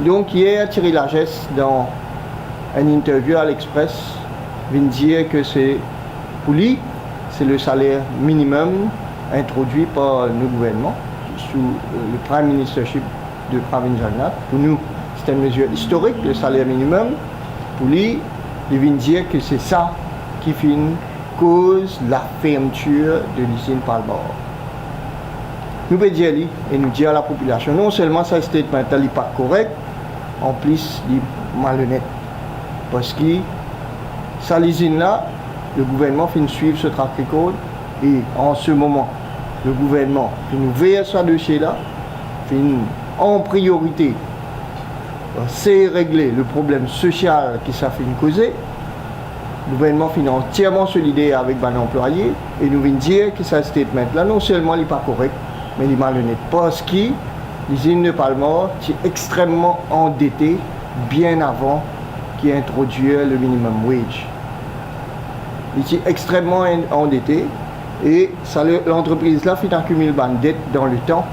Donc hier, Thierry Lagesse, dans une interview à l'Express, vient dire que c'est, pour lui, c'est le salaire minimum introduit par le gouvernement sous le Prime Ministership de Pravin Jagannath. Pour nous, c'est une mesure historique, le salaire minimum. Pour lui, il vient dire que c'est ça qui fait une cause la fermeture de l'usine Palmore. Nous pouvons dire et nous dire à la population, non seulement ça statement n'est pas correct, en plus il est malhonnête. Parce que ça l'usine là, le gouvernement fait suivre ce track record et en ce moment, le gouvernement fait nous veiller sur ce dossier là, fait en priorité, c'est régler le problème social qui ça fait causer. Le gouvernement fait entièrement solidaire avec les employés et nous vient dire que ce statement là, non seulement il n'est pas correct, mais il est malhonnête. Parce que l'usine de Palmore est extrêmement endettée bien avant qu'il introduise le minimum wage. Il est extrêmement endetté et l'entreprise là fait accumuler une dette dans le temps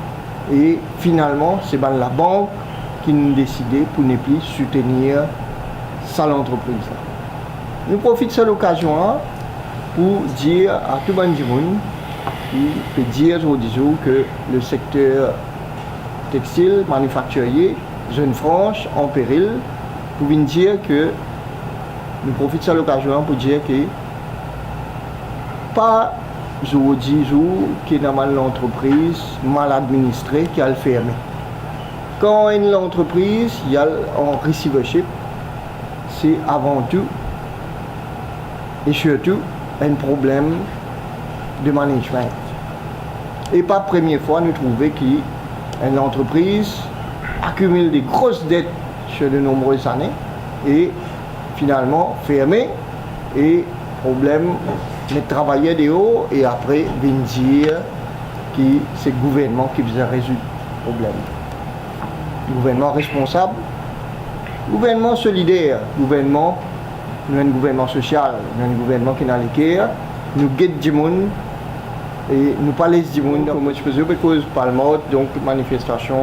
et finalement c'est la banque qui nous décidé pour ne plus soutenir l'entreprise là. Nous profitons de cette occasion pour dire à tout le monde qui peut dire aujourd'hui que le secteur textile, manufacturier, zone franche, en péril, pour dire que nous profitons de cette occasion pour dire que pas aujourd'hui qui est dans l'entreprise mal administrée qui a le fermé. Quand une entreprise il y a en receivership, c'est avant tout et surtout un problème de management. Et pas la première fois nous trouvons qu'une entreprise accumule des grosses dettes sur de nombreuses années et finalement fermée et problème de travailler de haut et après vient dire que c'est le gouvernement qui faisait résoudre le problème. Le gouvernement responsable, gouvernement solidaire, gouvernement, nous avons un gouvernement social, nous avons un gouvernement qui est dans l'équerre, nous guette du monde et nous parlons du monde comme je faisais parce que Palmore, donc manifestation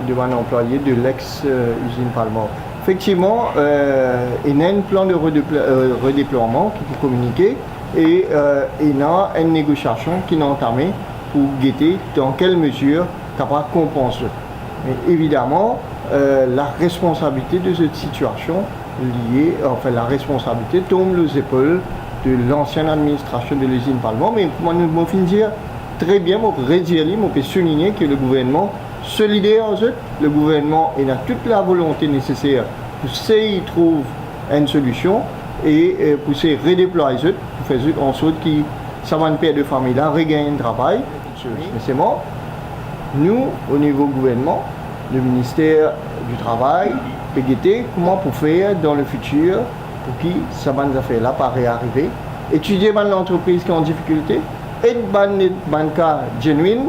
devant un employé de l'ex-usine Palmore. Effectivement, il y a un plan de redéploiement qui peut communiquer et il y a une négociation qui est entamée pour guetter dans quelle mesure capable de compenser. Mais évidemment, la responsabilité de cette situation la responsabilité tombe aux épaules de l'ancienne administration de l'usine Palmore. Mais moi, je vais dire très bien, je peux souligner que le gouvernement solidaire, le gouvernement a toute la volonté nécessaire pour s'y trouver une solution et pour se redéployer, pour faire en sorte que ça va une paire de familles là regagne le travail. Mais c'est bon. Nous, au niveau gouvernement, le ministère du Travail, PGT, comment pour faire dans le futur pour que ça va affaires là pas réarriver, étudier l'entreprise qui est en difficulté, et dans cas genuine,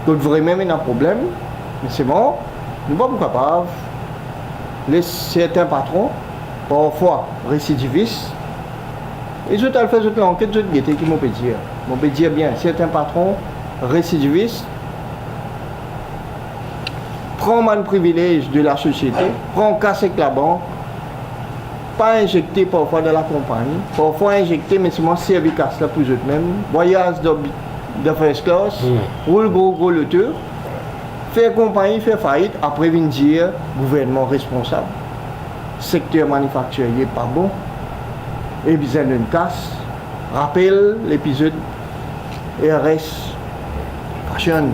d'autres vraiment un problème, mais c'est bon, nous ne sommes pas capables, certains patrons, parfois récidivistes, et je t'ai fait l'enquête, je t'ai dit qui m'ont dire. On peut dire bien, certains patrons récidivistes prend un privilège de la société, prend casse avec la banque, pas injecté parfois dans la compagnie, parfois injecté, mais seulement servi casse là pour eux-mêmes, voyage de first class, roule gros le tour, faire compagnie, faire faillite, après venir dire gouvernement responsable, secteur manufacturier pas bon, et besoin d'une casse. Rappelle l'épisode RS Fashion,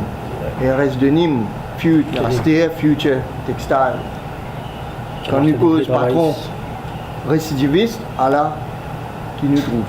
RS de Nîmes, STF, Future Textile. Quand nous cause patron récidiviste, à là qui nous trouve.